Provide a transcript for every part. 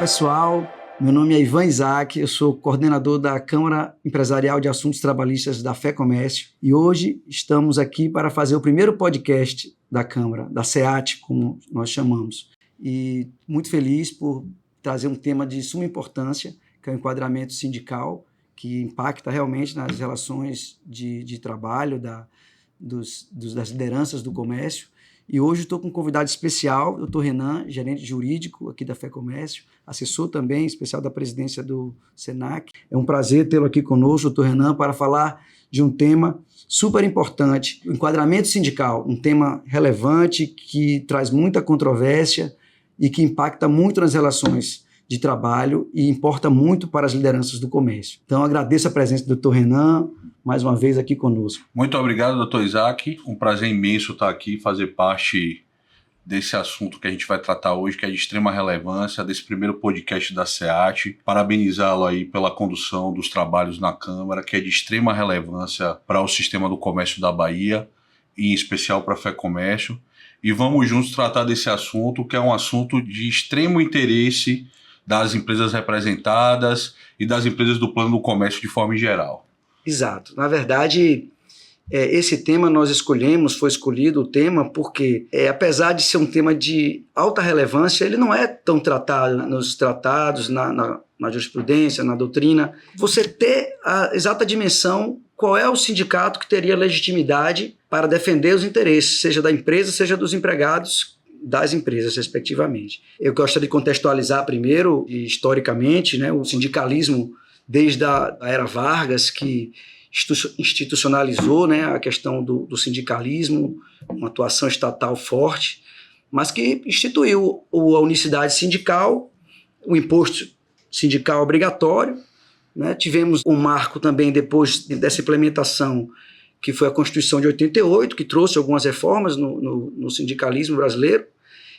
pessoal, meu nome é Ivan Isaac, eu sou coordenador da Câmara Empresarial de Assuntos Trabalhistas da FEComércio e hoje estamos aqui para fazer o primeiro podcast da Câmara, da SEAT, como nós chamamos. E muito feliz por trazer um tema de suma importância, que é o enquadramento sindical, que impacta realmente nas relações de trabalho das lideranças do comércio. E hoje estou com um convidado especial, o Dr. Renan, gerente jurídico aqui da FEComércio, assessor também especial da presidência do SENAC. É um prazer tê-lo aqui conosco, Dr. Renan, para falar de um tema super importante, o enquadramento sindical, um tema relevante que traz muita controvérsia e que impacta muito nas relações de trabalho e importa muito para as lideranças do comércio. Então, agradeço a presença do Dr. Renan, mais uma vez aqui conosco. Muito obrigado, Dr. Isaac. Um prazer imenso estar aqui, fazer parte desse assunto que a gente vai tratar hoje, que é de extrema relevância, desse primeiro podcast da SEAT. Parabenizá-lo aí pela condução dos trabalhos na Câmara, que é de extrema relevância para o sistema do comércio da Bahia, e em especial para a FEComércio. E vamos juntos tratar desse assunto, que é um assunto de extremo interesse das empresas representadas e das empresas do plano do comércio de forma geral. Exato. Na verdade, esse tema foi escolhido o tema porque, apesar de ser um tema de alta relevância, ele não é tão tratado nos tratados, na jurisprudência, na doutrina. Você ter a exata dimensão, qual é o sindicato que teria legitimidade para defender os interesses, seja da empresa, seja dos empregados das empresas, respectivamente. Eu gostaria de contextualizar primeiro, historicamente, né, o sindicalismo desde a era Vargas, que institucionalizou, né, a questão do sindicalismo, uma atuação estatal forte, mas que instituiu a unicidade sindical, o imposto sindical obrigatório, né? Tivemos um marco também depois dessa implementação, que foi a Constituição de 88, que trouxe algumas reformas no sindicalismo brasileiro,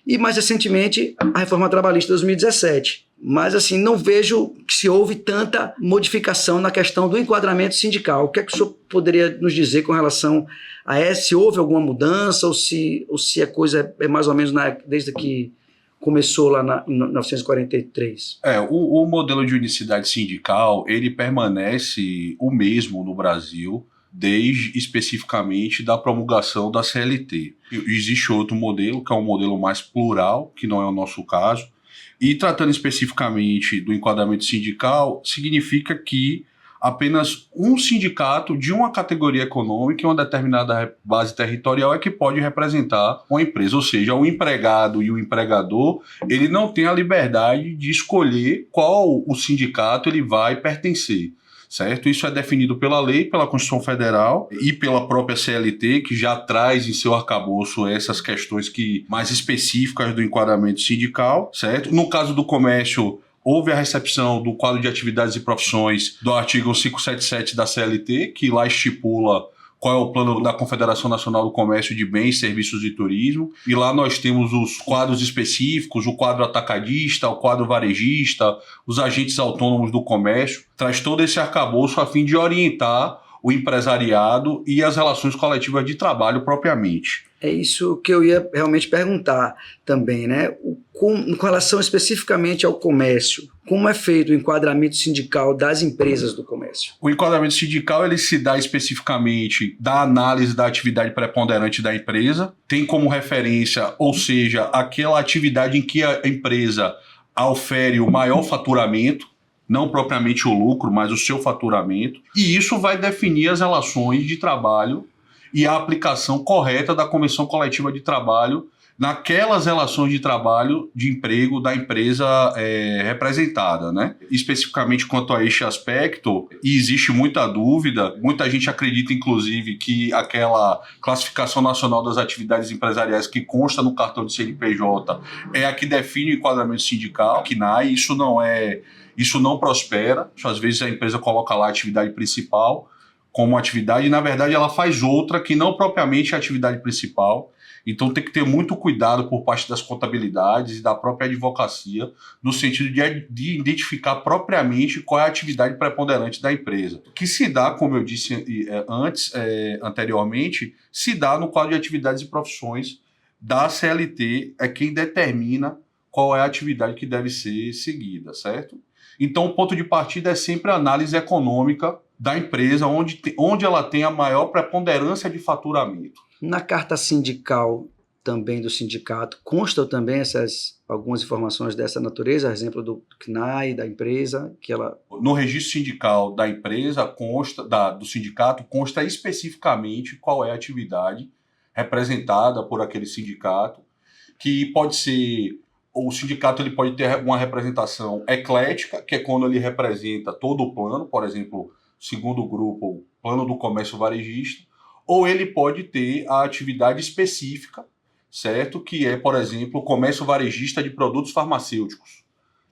e mais recentemente a reforma trabalhista de 2017. Mas assim, não vejo que se houve tanta modificação na questão do enquadramento sindical. O que é que o senhor poderia nos dizer com relação a se houve alguma mudança ou se a coisa é mais ou menos desde que começou lá em 1943? O modelo de unicidade sindical, ele permanece o mesmo no Brasil, desde especificamente da promulgação da CLT. Existe outro modelo, que é um modelo mais plural, que não é o nosso caso, e tratando especificamente do enquadramento sindical, significa que apenas um sindicato de uma categoria econômica em uma determinada base territorial é que pode representar uma empresa, ou seja, o empregado e o empregador, ele não tem a liberdade de escolher qual o sindicato ele vai pertencer. Certo? Isso é definido pela lei, pela Constituição Federal e pela própria CLT, que já traz em seu arcabouço essas questões mais específicas do enquadramento sindical, certo? No caso do comércio, houve a recepção do quadro de atividades e profissões do artigo 577 da CLT, que lá estipula qual é o plano da Confederação Nacional do Comércio de Bens, Serviços e Turismo. E lá nós temos os quadros específicos, o quadro atacadista, o quadro varejista, os agentes autônomos do comércio. Traz todo esse arcabouço a fim de orientar o empresariado e as relações coletivas de trabalho propriamente. É isso que eu ia realmente perguntar também, né? Com relação especificamente ao comércio, como é feito o enquadramento sindical das empresas do comércio? O enquadramento sindical ele se dá especificamente da análise da atividade preponderante da empresa, tem como referência, ou seja, aquela atividade em que a empresa ofere o maior faturamento, não propriamente o lucro, mas o seu faturamento, e isso vai definir as relações de trabalho e a aplicação correta da convenção coletiva de trabalho naquelas relações de trabalho de emprego da empresa representada, né? Especificamente quanto a este aspecto, e existe muita dúvida, muita gente acredita inclusive que aquela classificação nacional das atividades empresariais que consta no cartão de CNPJ é a que define o enquadramento sindical, que isso não prospera. Às vezes a empresa coloca lá a atividade principal como atividade, e na verdade ela faz outra que não propriamente é a atividade principal. Então tem que ter muito cuidado por parte das contabilidades e da própria advocacia, no sentido de identificar propriamente qual é a atividade preponderante da empresa. Que se dá, como eu disse anteriormente, se dá no quadro de atividades e profissões da CLT, é quem determina qual é a atividade que deve ser seguida, certo? Então, o ponto de partida é sempre a análise econômica da empresa, onde ela tem a maior preponderância de faturamento. Na carta sindical também do sindicato, constam também algumas informações dessa natureza, exemplo do CNAE, da empresa, que ela... No registro sindical da empresa, do sindicato, consta especificamente qual é a atividade representada por aquele sindicato, que pode ser... O sindicato ele pode ter uma representação eclética, que é quando ele representa todo o plano, por exemplo, segundo grupo, o plano do comércio varejista, ou ele pode ter a atividade específica, certo? Que é, por exemplo, o comércio varejista de produtos farmacêuticos,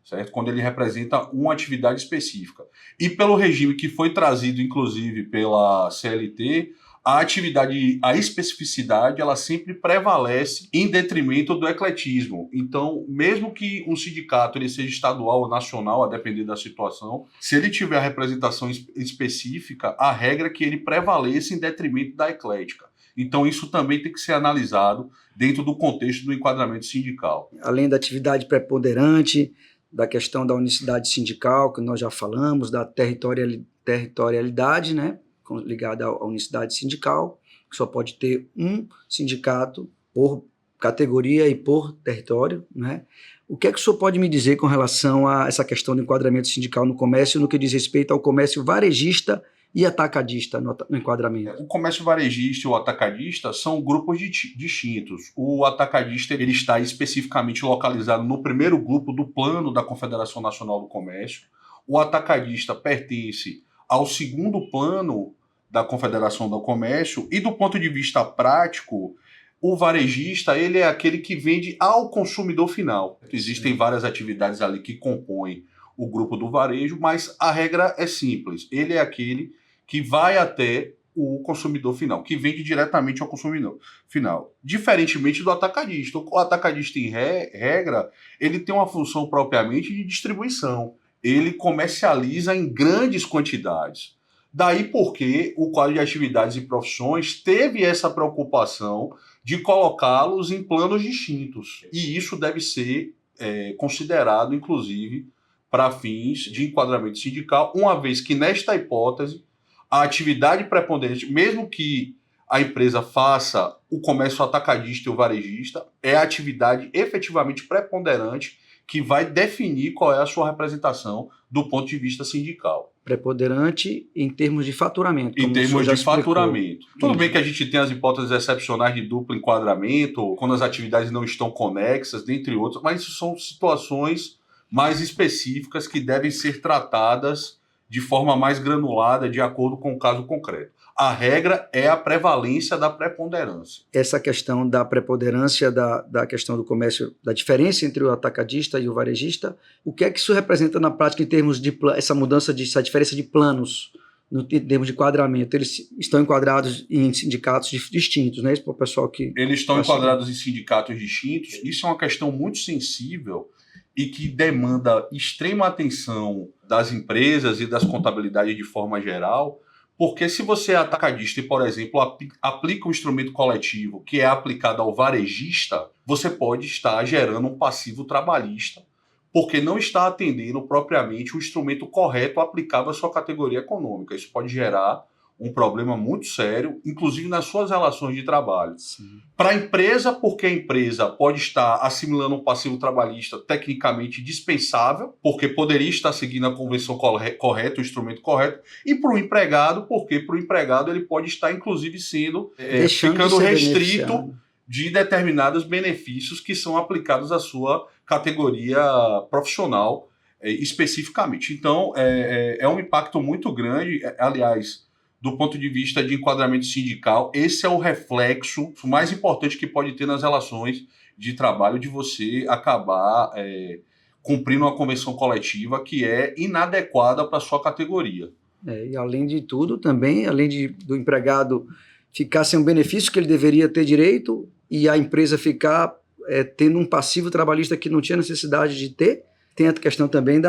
certo? Quando ele representa uma atividade específica. E pelo regime que foi trazido, inclusive, pela CLT, a especificidade, ela sempre prevalece em detrimento do ecletismo. Então, mesmo que um sindicato ele seja estadual ou nacional, a depender da situação, se ele tiver a representação específica, a regra é que ele prevaleça em detrimento da eclética. Então, isso também tem que ser analisado dentro do contexto do enquadramento sindical. Além da atividade preponderante, da questão da unicidade sindical, que nós já falamos, da territorialidade, né, ligada à unicidade sindical, que só pode ter um sindicato por categoria e por território, né? O que é que o senhor pode me dizer com relação a essa questão do enquadramento sindical no comércio, no que diz respeito ao comércio varejista e atacadista no enquadramento? O comércio varejista e o atacadista são grupos distintos. O atacadista ele está especificamente localizado no primeiro grupo do plano da Confederação Nacional do Comércio. O atacadista pertence ao segundo plano da Confederação do Comércio e, do ponto de vista prático, o varejista ele é aquele que vende ao consumidor final. Existem várias atividades ali que compõem o grupo do varejo, mas a regra é simples. Ele é aquele que vai até o consumidor final, que vende diretamente ao consumidor final. Diferentemente do atacadista. O atacadista, em regra, ele tem uma função propriamente de distribuição. Ele comercializa em grandes quantidades. Daí porque o quadro de atividades e profissões teve essa preocupação de colocá-los em planos distintos. E isso deve ser considerado, inclusive, para fins de enquadramento sindical, uma vez que, nesta hipótese, a atividade preponderante, mesmo que a empresa faça o comércio atacadista e o varejista, é a atividade efetivamente preponderante que vai definir qual é a sua representação do ponto de vista sindical. Preponderante em termos de faturamento. Em termos de faturamento. Tudo bem que a gente tem as hipóteses excepcionais de duplo enquadramento, quando as atividades não estão conexas, dentre outras, mas isso são situações mais específicas que devem ser tratadas de forma mais granulada, de acordo com o caso concreto. A regra é a prevalência da preponderância. Essa questão da preponderância da questão do comércio, da diferença entre o atacadista e o varejista, o que é que isso representa na prática em termos de essa mudança, essa diferença de planos, em termos de enquadramento? Eles estão enquadrados em sindicatos distintos, né? Isso para o pessoal que... Eles estão enquadrados em sindicatos distintos. Isso é uma questão muito sensível e que demanda extrema atenção das empresas e das contabilidades de forma geral, porque se você é atacadista e, por exemplo, aplica um instrumento coletivo que é aplicado ao varejista, você pode estar gerando um passivo trabalhista, porque não está atendendo propriamente o instrumento correto aplicado à sua categoria econômica. Isso pode gerar um problema muito sério, inclusive nas suas relações de trabalho. Para a empresa, porque a empresa pode estar assimilando um passivo trabalhista tecnicamente dispensável, porque poderia estar seguindo a convenção correta, o instrumento correto, e para o empregado, porque para o empregado ele pode estar, inclusive, ficando restrito de determinados benefícios que são aplicados à sua categoria profissional especificamente. Então, é um impacto muito grande, aliás, do ponto de vista de enquadramento sindical, esse é o reflexo mais importante que pode ter nas relações de trabalho, de você acabar cumprindo uma convenção coletiva que é inadequada para a sua categoria. E além de tudo, também, do empregado ficar sem um benefício que ele deveria ter direito e a empresa ficar tendo um passivo trabalhista que não tinha necessidade de ter, tem a questão também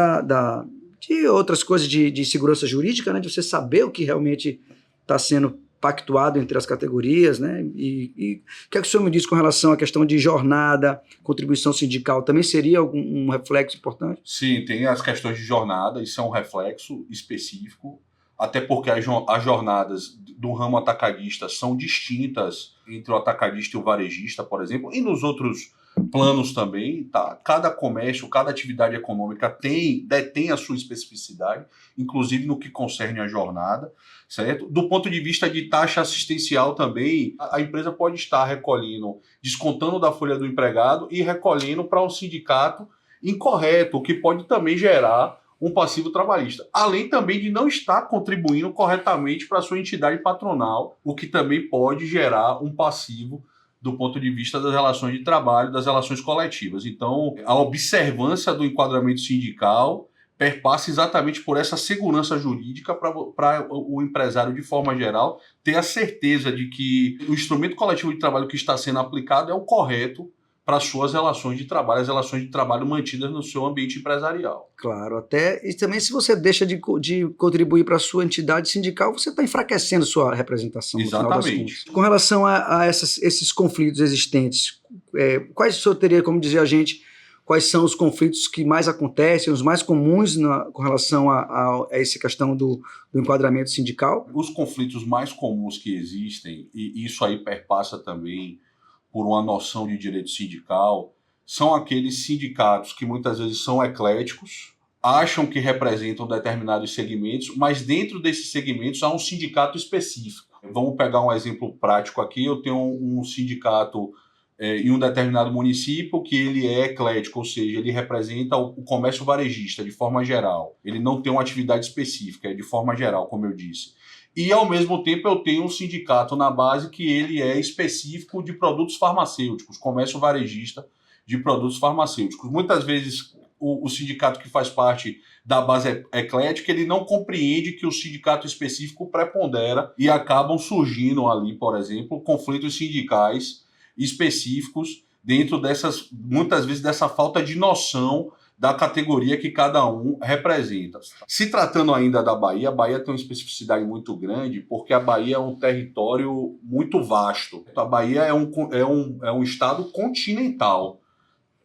de outras coisas de segurança jurídica, né, de você saber o que realmente está sendo pactuado entre as categorias, né? E o que é que o senhor me diz com relação à questão de jornada, contribuição sindical? Também seria um reflexo importante? Sim, tem as questões de jornada, isso é um reflexo específico, até porque as jornadas do ramo atacadista são distintas entre o atacadista e o varejista, por exemplo, e nos outros planos também, tá? Cada comércio, cada atividade econômica detém a sua especificidade, inclusive no que concerne a jornada, certo? Do ponto de vista de taxa assistencial também, a empresa pode estar recolhendo, descontando da folha do empregado e recolhendo para um sindicato incorreto, o que pode também gerar um passivo trabalhista. Além também de não estar contribuindo corretamente para a sua entidade patronal, o que também pode gerar um passivo do ponto de vista das relações de trabalho, das relações coletivas. Então, a observância do enquadramento sindical perpassa exatamente por essa segurança jurídica para o empresário, de forma geral, ter a certeza de que o instrumento coletivo de trabalho que está sendo aplicado é o correto para as suas relações de trabalho, as relações de trabalho mantidas no seu ambiente empresarial. Claro, até e também se você deixa de contribuir para a sua entidade sindical, você está enfraquecendo sua representação. Exatamente. No final das contas. Com relação a esses conflitos existentes, quais o senhor teria como dizer a gente quais são os conflitos que mais acontecem, os mais comuns com relação a essa questão do enquadramento sindical? Os conflitos mais comuns que existem, e isso aí perpassa também por uma noção de direito sindical, são aqueles sindicatos que muitas vezes são ecléticos, acham que representam determinados segmentos, mas dentro desses segmentos há um sindicato específico. Vamos pegar um exemplo prático aqui, eu tenho um sindicato em um determinado município que ele é eclético, ou seja, ele representa o comércio varejista de forma geral. Ele não tem uma atividade específica, é de forma geral, como eu disse. E, ao mesmo tempo, eu tenho um sindicato na base que ele é específico de produtos farmacêuticos, comércio varejista de produtos farmacêuticos. Muitas vezes, o sindicato que faz parte da base eclética, ele não compreende que o sindicato específico prepondera e acabam surgindo ali, por exemplo, conflitos sindicais específicos dentro dessas, muitas vezes, dessa falta de noção da categoria que cada um representa. Se tratando ainda da Bahia, a Bahia tem uma especificidade muito grande, porque a Bahia é um território muito vasto. A Bahia é um estado continental,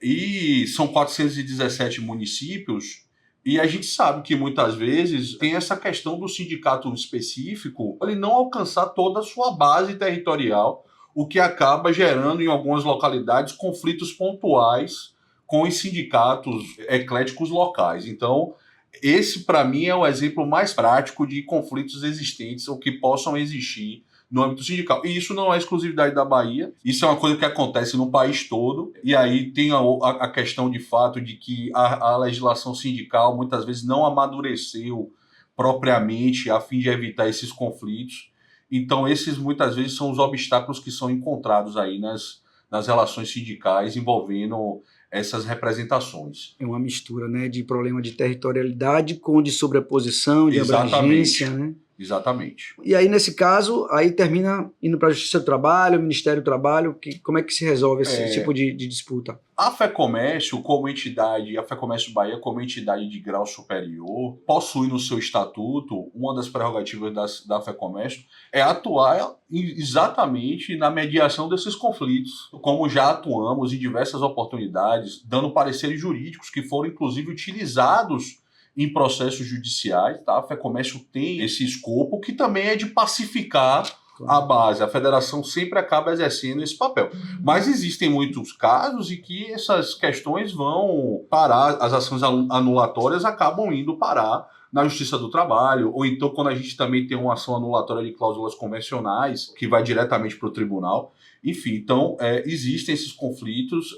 e são 417 municípios, e a gente sabe que muitas vezes tem essa questão do sindicato específico, ele não alcançar toda a sua base territorial, o que acaba gerando em algumas localidades conflitos pontuais com os sindicatos ecléticos locais. Então, esse, para mim, é o exemplo mais prático de conflitos existentes ou que possam existir no âmbito sindical. E isso não é exclusividade da Bahia, isso é uma coisa que acontece no país todo, e aí tem a questão de fato de que a legislação sindical muitas vezes não amadureceu propriamente a fim de evitar esses conflitos. Então, esses muitas vezes são os obstáculos que são encontrados aí nas relações sindicais envolvendo essas representações. É uma mistura, né, de problema de territorialidade com de sobreposição, de abrangência, né? Exatamente. E aí, nesse caso, aí termina indo para a Justiça do Trabalho, Ministério do Trabalho, como é que se resolve esse tipo de disputa? A FEComércio, como entidade, a FEComércio Bahia, como entidade de grau superior, possui no seu estatuto, uma das prerrogativas da FEComércio é atuar exatamente na mediação desses conflitos, como já atuamos em diversas oportunidades, dando pareceres jurídicos que foram, inclusive, utilizados em processos judiciais. Tá? A FEComércio tem esse escopo, que também é de pacificar a base. A federação sempre acaba exercendo esse papel. Mas existem muitos casos em que essas questões vão parar, as ações anulatórias acabam indo parar na Justiça do Trabalho, ou então quando a gente também tem uma ação anulatória de cláusulas convencionais, que vai diretamente para o tribunal. Enfim, então existem esses conflitos.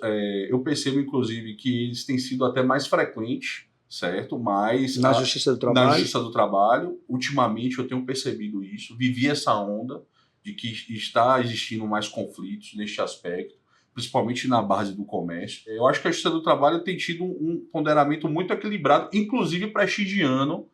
Eu percebo, inclusive, que eles têm sido até mais frequentes, certo? Mas na Justiça do Trabalho? Na Justiça do Trabalho, ultimamente eu tenho percebido isso, vivi essa onda de que está existindo mais conflitos neste aspecto, principalmente na base do comércio. Eu acho que a Justiça do Trabalho tem tido um ponderamento muito equilibrado, inclusive prestigiando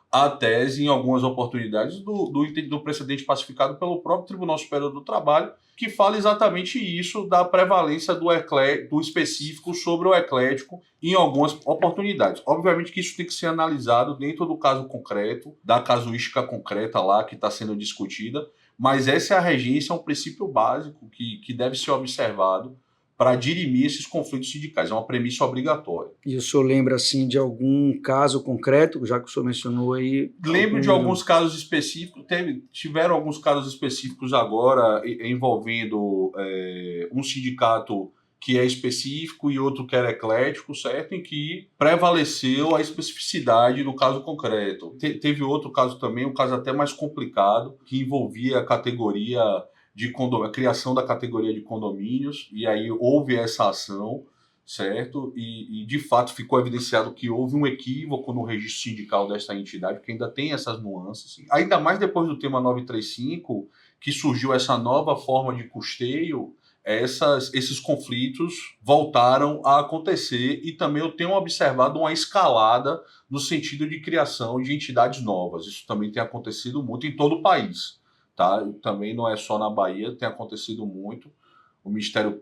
a tese, em algumas oportunidades, do precedente pacificado pelo próprio Tribunal Superior do Trabalho, que fala exatamente isso, da prevalência do específico sobre o eclético em algumas oportunidades. Obviamente que isso tem que ser analisado dentro do caso concreto, da casuística concreta lá que está sendo discutida, Mas essa é a regência, é um princípio básico que deve ser observado para dirimir esses conflitos sindicais. É uma premissa obrigatória. E o senhor lembra, assim, de algum caso concreto, já que o senhor mencionou aí? Lembro de alguns casos específicos. Tiveram alguns casos específicos agora envolvendo um sindicato que é específico e outro que era eclético, certo? Em que prevaleceu a especificidade do caso concreto. Teve outro caso também, um caso até mais complicado, que envolvia a categoria a criação da categoria de condomínios, e aí houve essa ação, certo? E de fato ficou evidenciado que houve um equívoco no registro sindical dessa entidade, que ainda tem essas nuances. Ainda mais depois do tema 935, que surgiu essa nova forma de custeio, esses conflitos voltaram a acontecer, e também eu tenho observado uma escalada no sentido de criação de entidades novas. Isso também tem acontecido muito em todo o país. Tá? Também não é só na Bahia, tem acontecido muito. O Ministério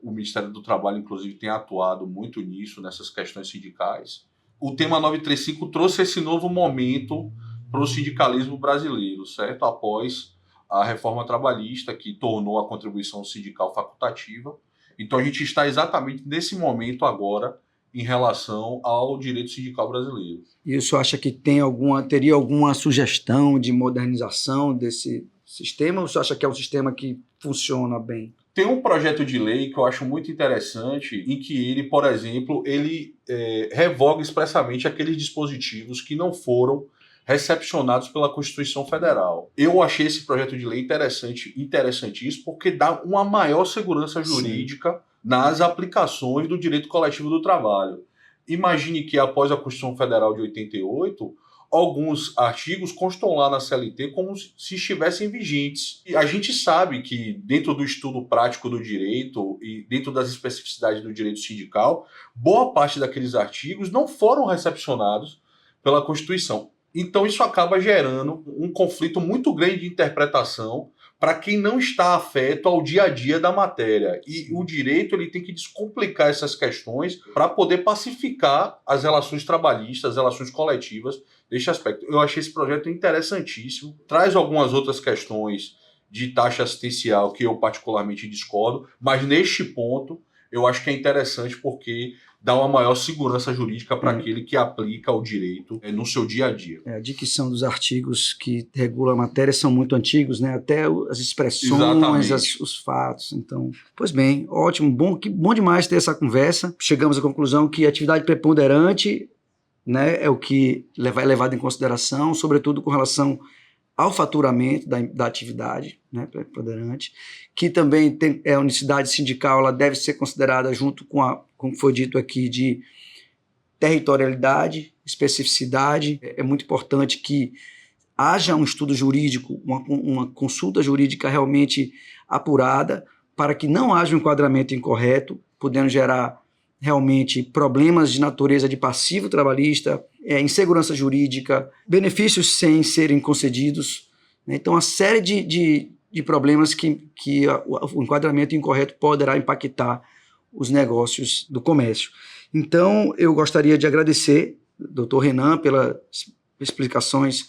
do Trabalho, inclusive, tem atuado muito nisso, nessas questões sindicais. O tema 935 trouxe esse novo momento para o sindicalismo brasileiro, certo? Após a reforma trabalhista, que tornou a contribuição sindical facultativa. Então, a gente está exatamente nesse momento agora em relação ao direito sindical brasileiro. E o senhor acha que teria alguma sugestão de modernização desse sistema, ou você acha que é um sistema que funciona bem? Tem um projeto de lei que eu acho muito interessante, em que ele, por exemplo, revoga expressamente aqueles dispositivos que não foram recepcionados pela Constituição Federal. Eu achei esse projeto de lei interessantíssimo, porque dá uma maior segurança jurídica Sim. nas aplicações do direito coletivo do trabalho. Imagine que após a Constituição Federal de 88, alguns artigos constam lá na CLT como se estivessem vigentes. E a gente sabe que dentro do estudo prático do direito e dentro das especificidades do direito sindical, boa parte daqueles artigos não foram recepcionados pela Constituição. Então isso acaba gerando um conflito muito grande de interpretação para quem não está afeto ao dia a dia da matéria. E o direito ele tem que descomplicar essas questões para poder pacificar as relações trabalhistas, as relações coletivas deste aspecto. Eu achei esse projeto interessantíssimo, traz algumas outras questões de taxa assistencial que eu particularmente discordo, mas neste ponto eu acho que é interessante porque dá uma maior segurança jurídica para aquele que aplica o direito no seu dia a dia. A dicção dos artigos que regulam a matéria são muito antigos, né? Até as expressões, os fatos. Então, pois bem, ótimo, bom demais ter essa conversa. Chegamos à conclusão que a atividade preponderante, né, é o que é levado em consideração, sobretudo com relação ao faturamento da atividade, né, preponderante, que também tem a unicidade sindical, ela deve ser considerada junto com como foi dito aqui, de territorialidade, especificidade. É muito importante que haja um estudo jurídico, uma consulta jurídica realmente apurada, para que não haja um enquadramento incorreto, podendo gerar realmente problemas de natureza de passivo trabalhista, insegurança jurídica, benefícios sem serem concedidos, né? Então, uma série de problemas que o enquadramento incorreto poderá impactar os negócios do comércio. Então, eu gostaria de agradecer, doutor Renan, pelas explicações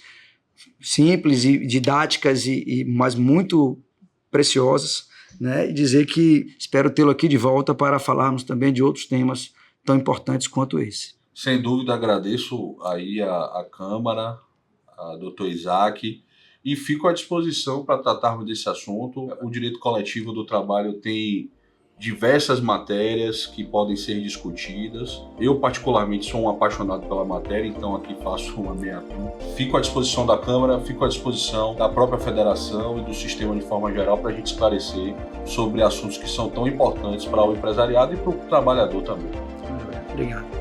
simples e didáticas, mas muito preciosas, né? E dizer que espero tê-lo aqui de volta para falarmos também de outros temas tão importantes quanto esse. Sem dúvida, agradeço aí a Câmara, a doutor Isaac, e fico à disposição para tratarmos desse assunto. O direito coletivo do trabalho tem diversas matérias que podem ser discutidas. Eu, particularmente, sou um apaixonado pela matéria, então aqui faço uma meia-culpa. Fico à disposição da Câmara, fico à disposição da própria federação e do sistema de forma geral para a gente esclarecer sobre assuntos que são tão importantes para o empresariado e para o trabalhador também. Obrigado.